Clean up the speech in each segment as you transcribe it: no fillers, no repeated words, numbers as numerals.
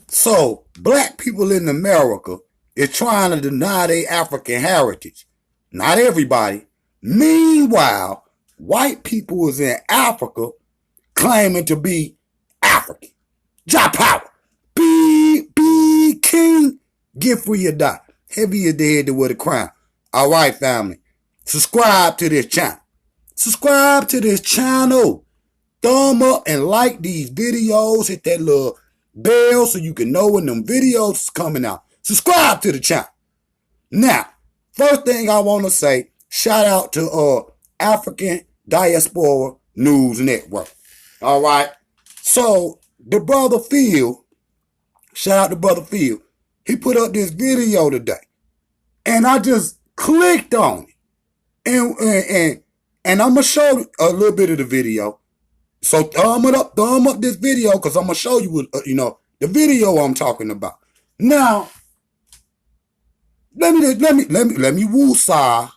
So, black people in America is trying to deny their African heritage. Not everybody. Meanwhile, white people is in Africa claiming to be African. Jaw power. Be king. Get free or die. Heavy is the head to wear the crown. All right, family. Subscribe to this channel. Subscribe to this channel. Thumb up and like these videos. Hit that little bell so you can know when them videos is coming out. Subscribe to the channel. Now, first thing I want to say, shout out to African Diaspora News Network. All right. So, the brother Phil, shout out to brother Phil, he put up this video today. And I just clicked on it. And I'm going to show a little bit of the video. So thumb up this video because I'm going to show you, the video I'm talking about. Now, let me woo-saw.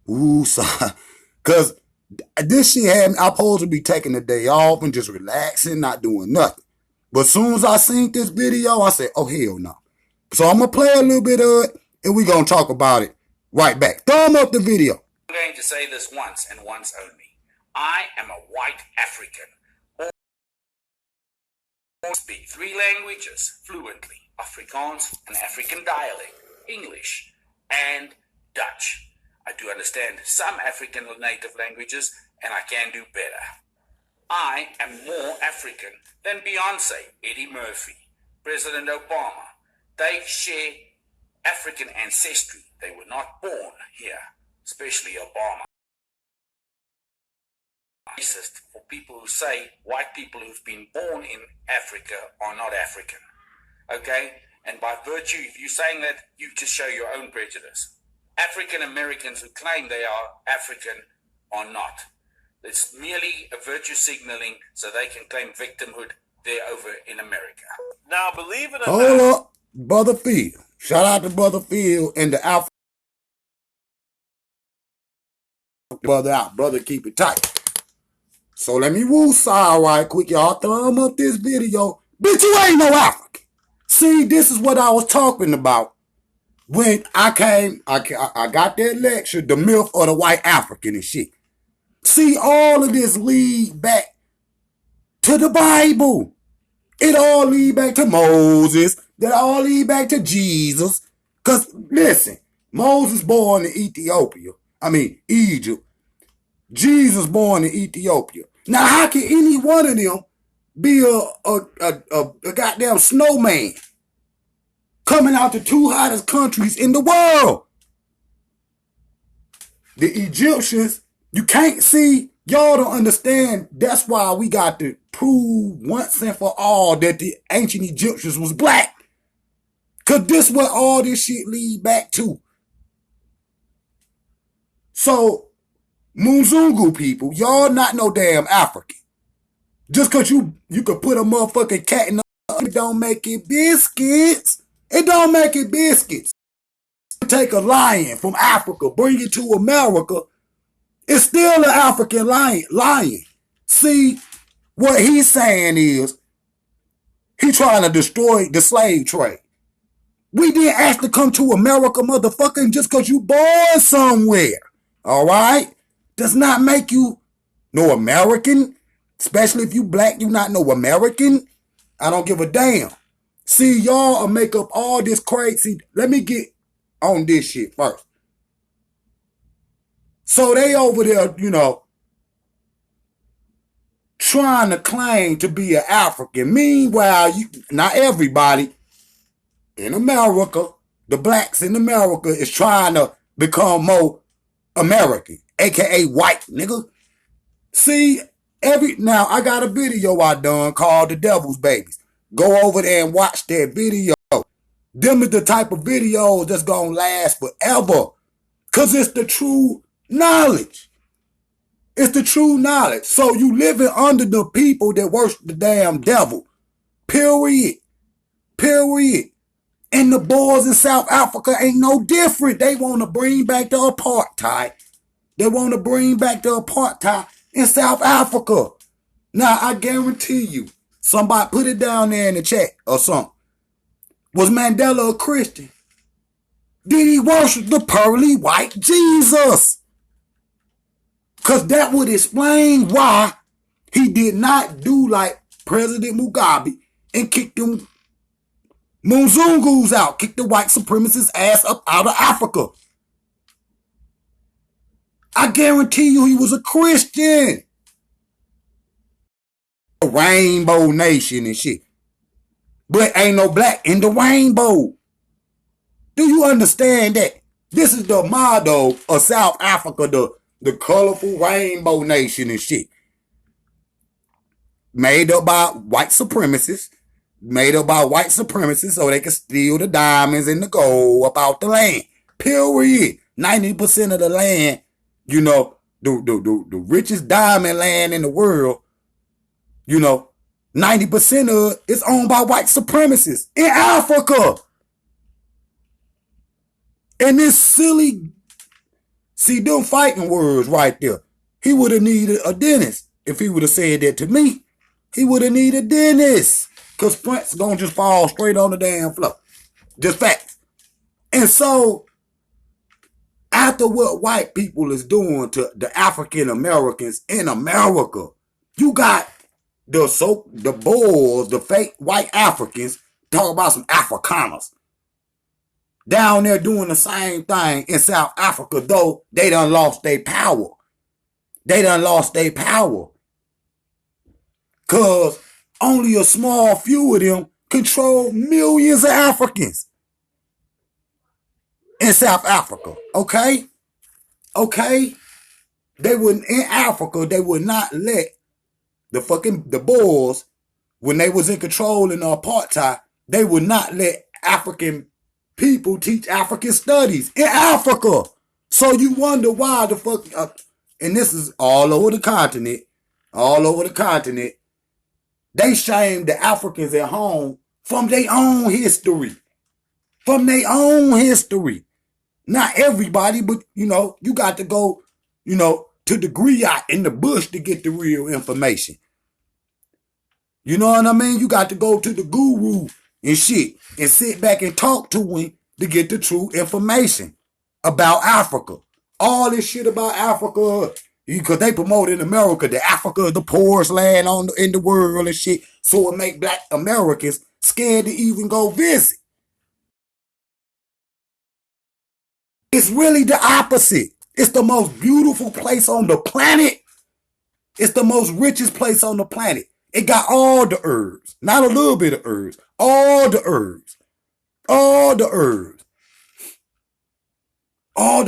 Because this shit had me, I'm supposed to be taking the day off and just relaxing, not doing nothing. But as soon as I seen this video, I said, oh, hell no. So I'm going to play a little bit of it, and we're going to talk about it right back. Thumb up the video. I'm going to say this once and once only. I am a white African. I speak 3 languages fluently. Afrikaans, an African dialect, English, and Dutch. I do understand some African native languages, and I can do better. I am more African than Beyonce, Eddie Murphy, President Obama. They share African ancestry. They were not born here, especially Obama. Racist for people who say white people who've been born in Africa are not African. Okay? And by virtue of you saying that, you just show your own prejudice. African Americans who claim they are African are not. It's merely a virtue signaling so they can claim victimhood there over in America. Now, believe it or Hold not. up, Brother Phil. Shout out to Brother Phil and the Alpha. Brother out. Brother, keep it tight. So let me woo-saw right quick, y'all. Thumb up this video. Bitch, you ain't no African. See, this is what I was talking about when I got that lecture, The Myth of the White African and shit. See, all of this lead back to the Bible. It all lead back to Moses. That all lead back to Jesus. Because, listen, Moses born in Egypt. Jesus born in Ethiopia. Now, how can any one of them be a goddamn snowman coming out the 2 hottest countries in the world? The Egyptians, you can't see, y'all don't understand. That's why we got to prove once and for all that the ancient Egyptians was black. Because this is what all this shit lead back to. So, Mzungu people, y'all not no damn African. Just because you could put a motherfucking cat in the it don't make it biscuits. It don't make it biscuits. Take a lion from Africa, bring it to America, it's still an African lion. See, what he's saying is, he trying to destroy the slave trade. We didn't actually come to America, motherfucker, just because you born somewhere. All right? Does not make you no American. Especially if you black, you not no American. I don't give a damn. See, y'all make up all this crazy. Let me get on this shit first. So they over there, trying to claim to be an African. Meanwhile, not everybody in America, the blacks in America is trying to become more American, aka white, nigga. See, now I got a video I done called The Devil's Babies. Go over there and watch that video. Them is the type of videos that's gonna last forever. Cause it's the true knowledge. It's the true knowledge. So you living under the people that worship the damn devil. Period. And the boys in South Africa ain't no different. They want to bring back the apartheid. They want to bring back the apartheid in South Africa. Now, I guarantee you, somebody put it down there in the chat or something. Was Mandela a Christian? Did he worship the pearly white Jesus? Because that would explain why he did not do like President Mugabe and kick them Mzungus out, kick the white supremacist ass up out of Africa. I guarantee you he was a Christian. A rainbow nation and shit. But ain't no black in the rainbow. Do you understand that? This is the motto of South Africa, the colorful rainbow nation and shit. Made up by white supremacists. So they can steal the diamonds and the gold up out the land. Period. 90% of the land, you know, the richest diamond land in the world, you know, 90% of it is owned by white supremacists in Africa. And this silly, see them fighting words right there. He would have needed a dentist. If he would have said that to me, he would have needed a dentist. Because Prince gonna just fall straight on the damn floor. Just facts. And so, after what white people is doing to the African Americans in America, you got the Boers, the fake white Africans, talk about some Afrikaners. Down there doing the same thing in South Africa, though they done lost their power. Because only a small few of them control millions of Africans in South Africa. Okay? They wouldn't, in Africa, they would not let the Boers, when they was in control in the apartheid, they would not let African people teach African studies in Africa. So you wonder why the fuck, and this is all over the continent, they shame the Africans at home from their own history. Not everybody, but, you know, you got to go, you know, to the griot in the bush to get the real information. You know what I mean? You got to go to the guru and shit and sit back and talk to him to get the true information about Africa. All this shit about Africa, because they promote in America that Africa is the poorest land in the world and shit, so it make black Americans scared to even go visit. It's really the opposite. It's the most beautiful place on the planet. It's the most richest place on the planet. It got all the herbs, not a little bit of herbs, all the herbs, all the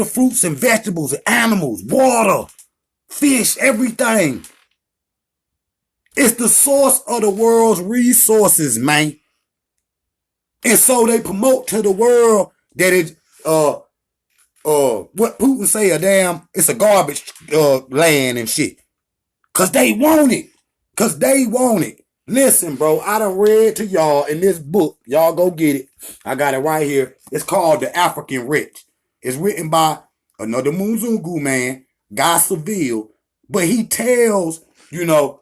fruits and vegetables and animals, water, fish, everything. It's the source of the world's resources, man. And so they promote to the world that it's, what Putin say, it's a garbage land and shit. Cause they want it. Listen, bro, I done read to y'all in this book. Y'all go get it. I got it right here. It's called The African Rich. It's written by another Mzungu man, Guy Seville. But he tells, you know,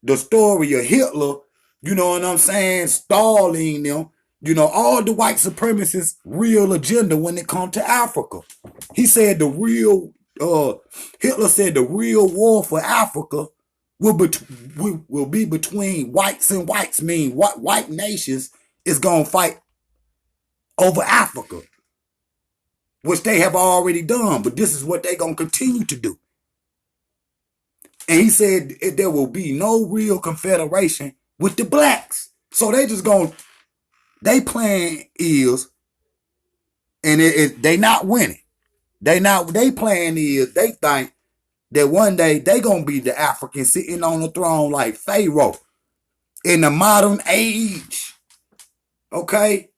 the story of Hitler, you know what I'm saying, Stalin, them, you know, all the white supremacists' real agenda when it comes to Africa. He said Hitler said the real war for Africa will be between whites and whites, mean white nations is going to fight over Africa, which they have already done, but this is what they're going to continue to do. And he said there will be no real confederation with the blacks. So they plan is, and they not winning. They plan is, they think that one day they gonna be the Africans sitting on the throne like Pharaoh in the modern age, okay,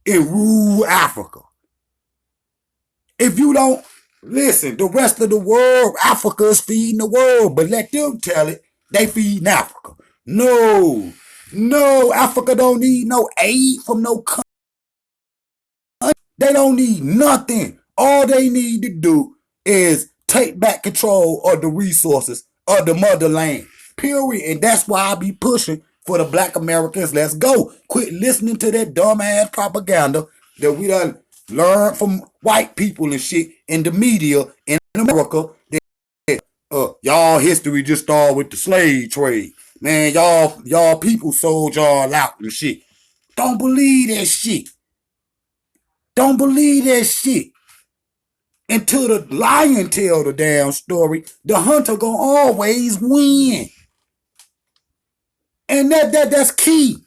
and rule Africa. If you don't listen, the rest of the world, Africa is feeding the world, but let them tell it, they feeding Africa. No, Africa don't need no aid from no country. They don't need nothing. All they need to do is take back control of the resources of the motherland. Period. And that's why I be pushing for the black Americans. Let's go. Quit listening to that dumbass propaganda that we done learned from white people and shit in the media in America. Y'all history just started with the slave trade. Man, y'all people sold y'all out and shit. Don't believe that shit. Don't believe that shit. Until the lion tell the damn story, the hunter gonna always win. And that's key.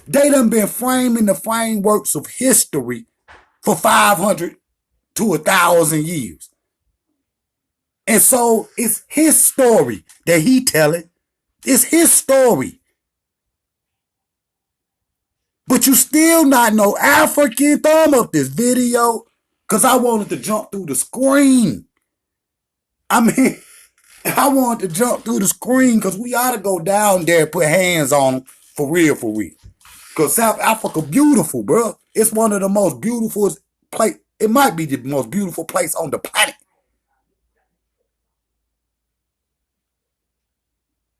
They done been framing the frameworks of history for 500 to 1,000 years. And so it's his story that he telling. It's his story. But you still not know African. Thumb up this video because I wanted to jump through the screen. I mean, I wanted to jump through the screen because we ought to go down there and put hands on them for real, for real. Because South Africa beautiful, bro. It's one of the most beautiful place. It might be the most beautiful place on the planet.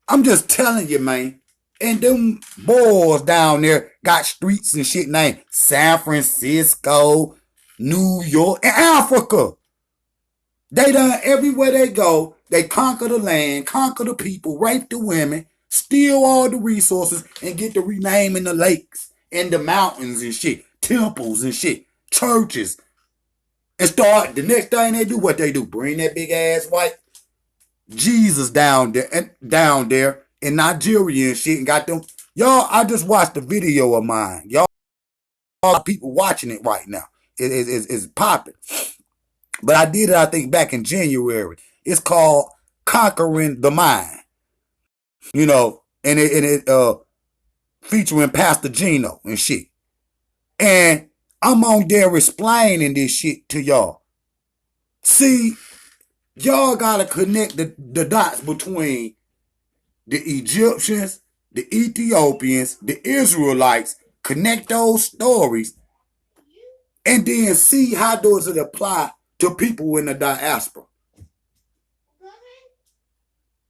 I'm just telling you, man. And them boys down there got streets and shit named San Francisco, New York, and Africa. They done everywhere they go. They conquer the land, conquer the people, rape the women, steal all the resources, and get to renaming the lakes and the mountains and shit, temples and shit, churches. And start, the next thing they do, what they do? Bring that big ass white Jesus down there in Nigeria and shit and got them. Y'all, I just watched a video of mine. Y'all, people watching it right now. It's popping. But I did it, I think, back in January. It's called Conquering the Mind. You know, and it featuring Pastor Gino and shit. And I'm on there explaining this shit to y'all. See, y'all gotta connect the dots between the Egyptians, the Ethiopians, the Israelites, connect those stories, and then see how does it apply to people in the diaspora.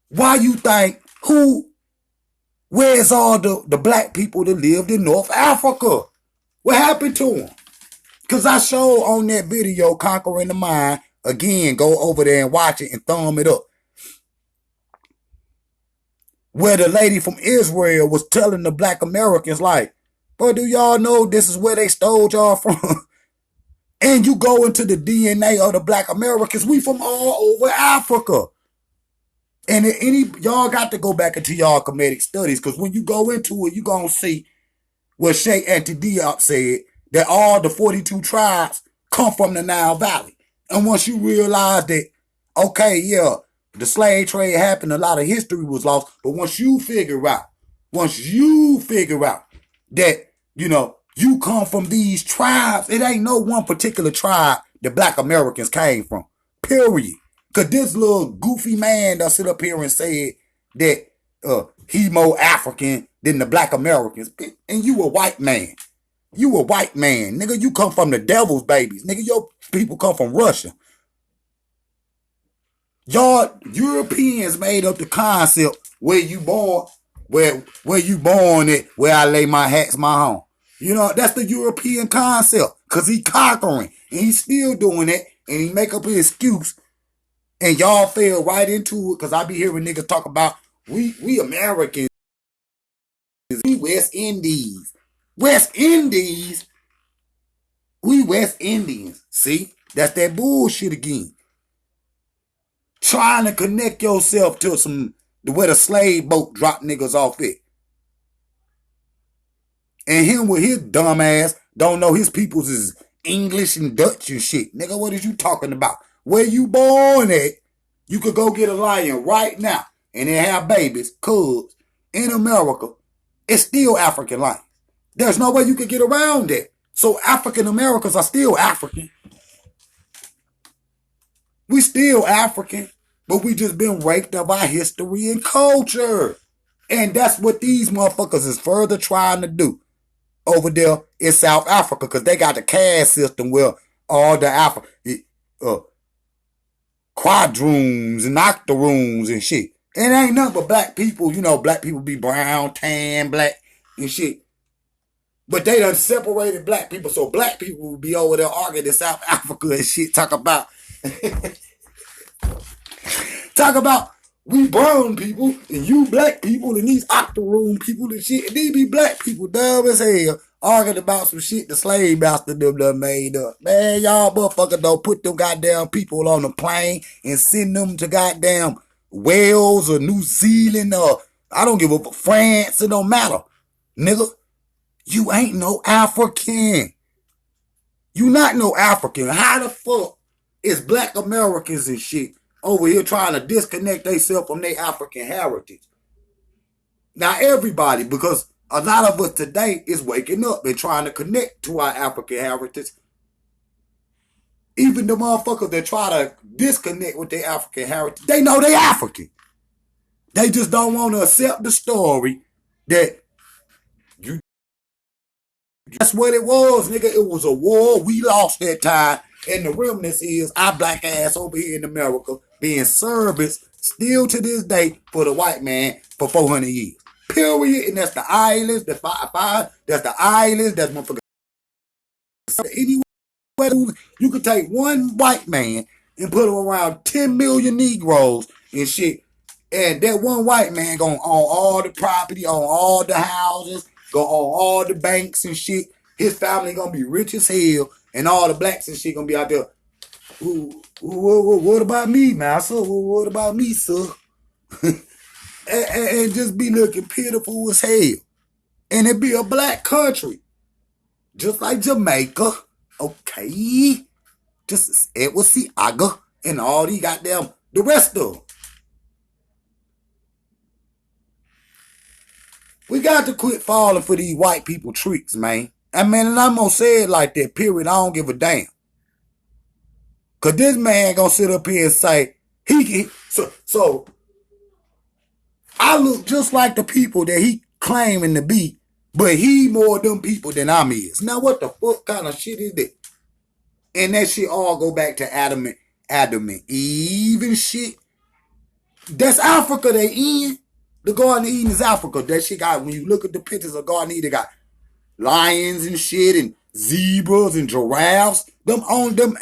Why you think where's all the black people that lived in North Africa? What happened to them? Because I showed on that video, Conquering the Mind, again, go over there and watch it and thumb it up. Where the lady from Israel was telling the black Americans, like, but do y'all know this is where they stole y'all from? And you go into the DNA of the black Americans, we from all over Africa. And y'all got to go back into y'all comedic studies, because when you go into it, you're going to see what Sheikh Anta Diop said, that all the 42 tribes come from the Nile Valley. And once you realize that, okay, yeah, the slave trade happened, a lot of history was lost, but once you figure out that, you know, you come from these tribes, it ain't no one particular tribe that black Americans came from, period. Because this little goofy man that sit up here and said that he more African than the black Americans, and you a white man. You a white man. Nigga, you come from the devil's babies. Nigga, your people come from Russia. Y'all Europeans made up the concept where you born, where you born at, where I lay my hats, my home. You know, that's the European concept. Cause he conquering. And he's still doing it. And he make up his excuse. And y'all fell right into it. Cause I be hearing niggas talk about we Americans. We West Indies. West Indies? We West Indians. See? That's that bullshit again. Trying to connect yourself to where the slave boat dropped niggas off it. And him with his dumb ass don't know his peoples is English and Dutch and shit. Nigga, what is you talking about? Where you born at, you could go get a lion right now and then have babies, cubs, in America. It's still African lions. There's no way you could get around it. So African Americans are still African. We still African, but we just been raped of our history and culture. And that's what these motherfuckers is further trying to do over there in South Africa, because they got the caste system where all the quadroons and octoroons and shit. It ain't nothing but black people. You know, black people be brown, tan, black, and shit. But they done separated black people, so black people will be over there arguing in South Africa and shit. Talk about we brown people and you black people and these octoroon people and shit. And these be black people dumb as hell arguing about some shit the slave master them done made up. Man, y'all motherfuckers don't put them goddamn people on a plane and send them to goddamn Wales or New Zealand or I don't give a fuck, France. It don't matter, nigga. You ain't no African. You not no African. How the fuck is black Americans and shit over here trying to disconnect themselves from their African heritage? Now everybody, because a lot of us today is waking up and trying to connect to our African heritage. Even the motherfuckers that try to disconnect with their African heritage, they know they African. They just don't want to accept the story that you. That's what it was, nigga. It was a war. We lost that time. And the remnants is our black ass over here in America being serviced still to this day for the white man for 400 years. Period. And that's the islands, that's the islands, that's motherfucker. Anywhere you could take one white man and put him around 10 million Negroes and shit. And that one white man gonna own all the property, own all the houses, gonna own all the banks and shit. His family gonna be rich as hell, and all the blacks and shit gonna be out there. What about me, master? What about me, sir? and just be looking pitiful as hell. And it be a black country. Just like Jamaica. Okay. Just Edward C. Aga and all these goddamn, the rest of them. We got to quit falling for these white people tricks, man. I mean, and I'm gonna say it like that, period. I don't give a damn. Cause this man gonna sit up here and say, so I look just like the people that he claiming to be, but he more them people than I'm is. Now what the fuck kind of shit is that? And that shit all go back to Adam and Eve and shit. That's Africa they in. The Garden of Eden is Africa. That shit got, when you look at the pictures of Garden of Eden, they got lions and shit and zebras and giraffes. Them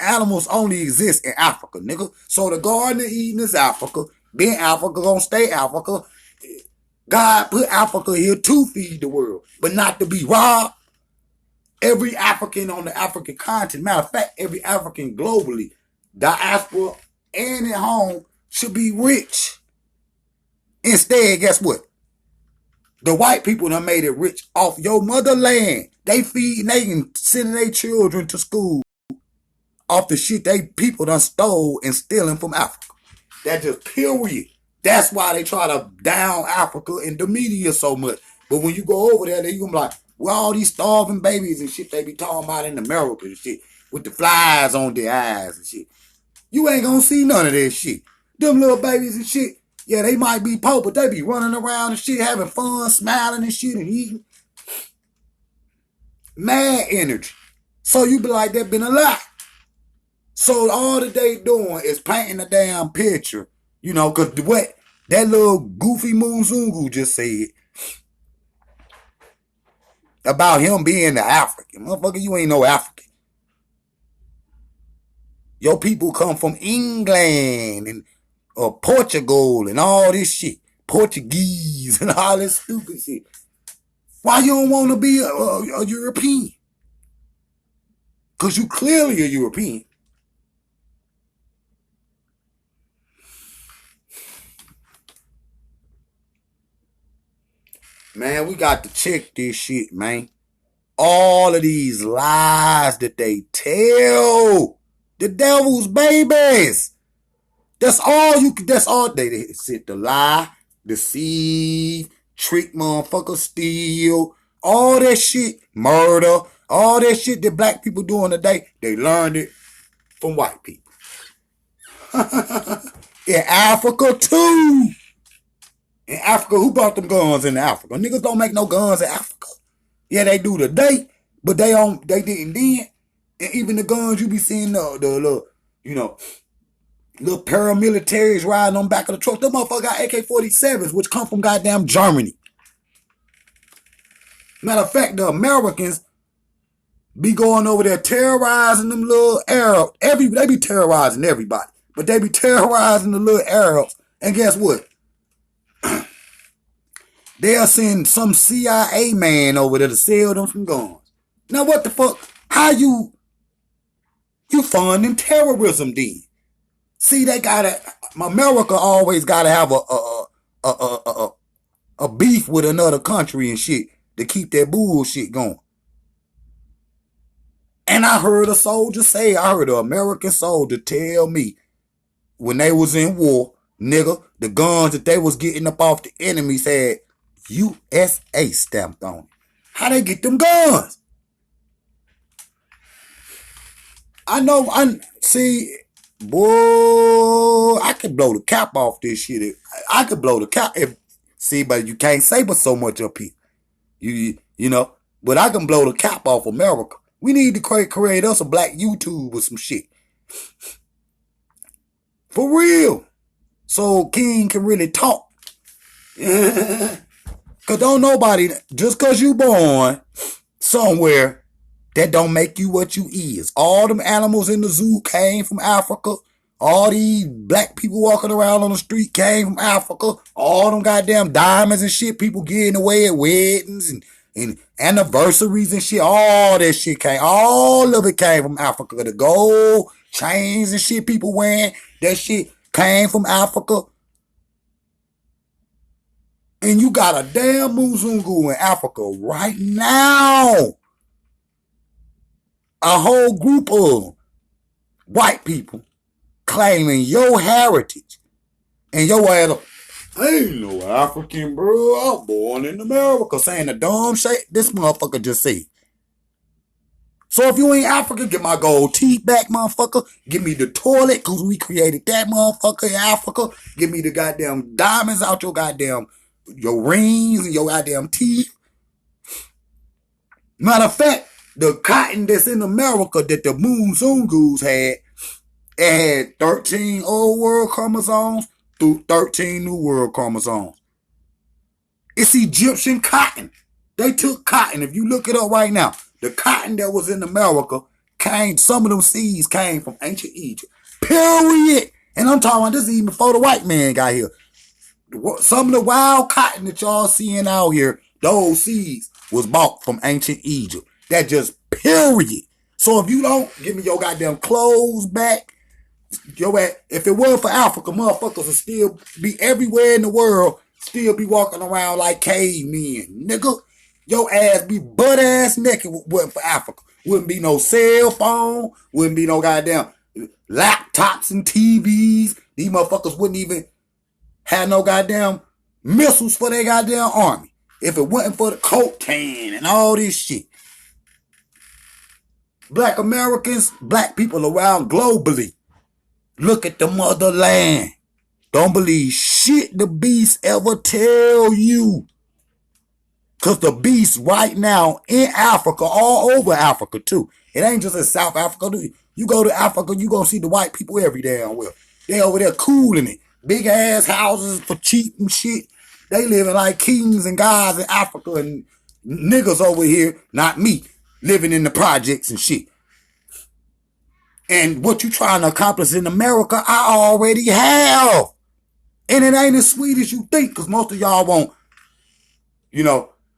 animals only exist in Africa, nigga. So the Garden of Eden is Africa. Being Africa gonna stay Africa. God put Africa here to feed the world, but not to be robbed. Every African on the African continent, matter of fact, every African globally, diaspora and at home, should be rich. Instead, guess what? The white people done made it rich off your motherland. They feed and they can send their children to school off the shit they people done stole and stealing from Africa. That's just period. That's why they try to down Africa in the media so much. But when you go over there, they gonna be like, well, all these starving babies and shit they be talking about in America and shit, with the flies on their eyes and shit. You ain't gonna see none of that shit. Them little babies and shit, yeah, they might be poor, but they be running around and shit, having fun, smiling and shit and eating. Mad energy. So you be like, that been a lot. So all that they doing is painting a damn picture, you know, because what that little goofy Muzungu just said about him being the African. Motherfucker, you ain't no African. Your people come from England and Portugal and all this shit. Portuguese and all this stupid shit. Why you don't want to be a European? Because you clearly a European. Man, we got to check this shit, man. All of these lies that they tell. The devil's babies. That's all they sit to lie, deceive, trick motherfuckers, steal, all that shit, murder, all that shit that black people doing today, they learned it from white people. In Africa too. In Africa, who brought them guns in Africa? Niggas don't make no guns in Africa. Yeah, they do today, but they didn't then. And even the guns you be seeing, the you know, Little paramilitaries riding on back of the truck. Them motherfuckers got AK-47s, which come from goddamn Germany. Matter of fact, the Americans be going over there terrorizing them little Arabs. They be terrorizing everybody. But they be terrorizing the little Arabs. And guess what? They'll send some CIA man over there to sell them some guns. Now what the fuck? How you funding terrorism then? See, they gotta. America always gotta have a beef with another country and shit to keep that bullshit going. And I heard an American soldier tell me when they was in war, nigga, the guns that they was getting up off the enemies had USA stamped on it. How they get them guns? Boy, I could blow the cap off this shit. I could blow the cap but you can't say but so much up here. You know, but I can blow the cap off America. We need to create us a black YouTube or some shit. For real. So King can really talk. Cause don't nobody, just cause you born somewhere, that don't make you what you is. All them animals in the zoo came from Africa. All these black people walking around on the street came from Africa. All them goddamn diamonds and shit people getting away at weddings and anniversaries and shit. All that shit all of it came from Africa. The gold chains and shit people wearing, that shit came from Africa. And you got a damn Muzungu in Africa right now. A whole group of white people claiming your heritage. And your ass, I ain't no African, bro. I was born in America. Saying the dumb shit this motherfucker just said. So if you ain't African, get my gold teeth back, motherfucker. Give me the toilet, because we created that motherfucker in Africa. Give me the goddamn diamonds out your rings and your goddamn teeth. Matter of fact, the cotton that's in America that the Muzungus had, it had 13 old world chromosomes through 13 new world chromosomes. It's Egyptian cotton. They took cotton. If you look it up right now, the cotton that was in America some of them seeds came from ancient Egypt. Period. And I'm talking about this even before the white man got here. Some of the wild cotton that y'all seeing out here, those seeds was bought from ancient Egypt. That just period. So if you don't give me your goddamn clothes back, if it weren't for Africa, motherfuckers would still be everywhere in the world, still be walking around like cavemen. Nigga, your ass be butt ass naked wasn't for Africa. Wouldn't be no cell phone, wouldn't be no goddamn laptops and TVs. These motherfuckers wouldn't even have no goddamn missiles for their goddamn army. If it wasn't for the coat tan and all this shit. Black Americans, black people around globally, look at the motherland. Don't believe shit the beast ever tell you. Because the beast right now in Africa, all over Africa too. It ain't just in South Africa. You go to Africa, you gonna see the white people every damn well. They over there cooling it. Big ass houses for cheap and shit. They living like kings and gods in Africa, and niggas over here, not me, living in the projects and shit. And what you trying to accomplish in America, I already have. And it ain't as sweet as you think, because most of y'all want,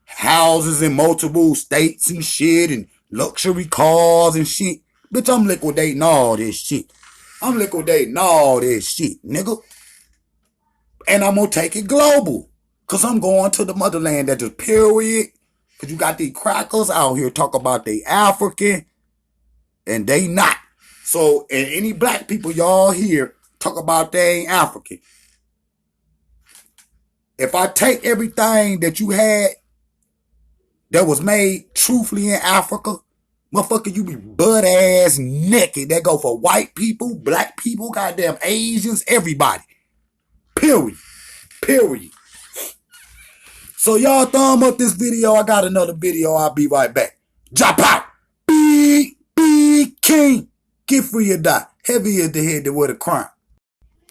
houses in multiple states and shit, and luxury cars and shit. Bitch, I'm liquidating all this shit. Nigga. And I'm gonna take it global. Because I'm going to the motherland that just period. Because you got these crackers out here talk about they African, and they not. So, and any black people y'all hear talk about they ain't African. If I take everything that you had that was made truthfully in Africa, motherfucker, you be butt ass naked. That go for white people, black people, goddamn Asians, everybody. Period. So y'all thumb up this video. I got another video. I'll be right back. Drop out. Big King. Get free or die. Heavy is the head that wear the crown.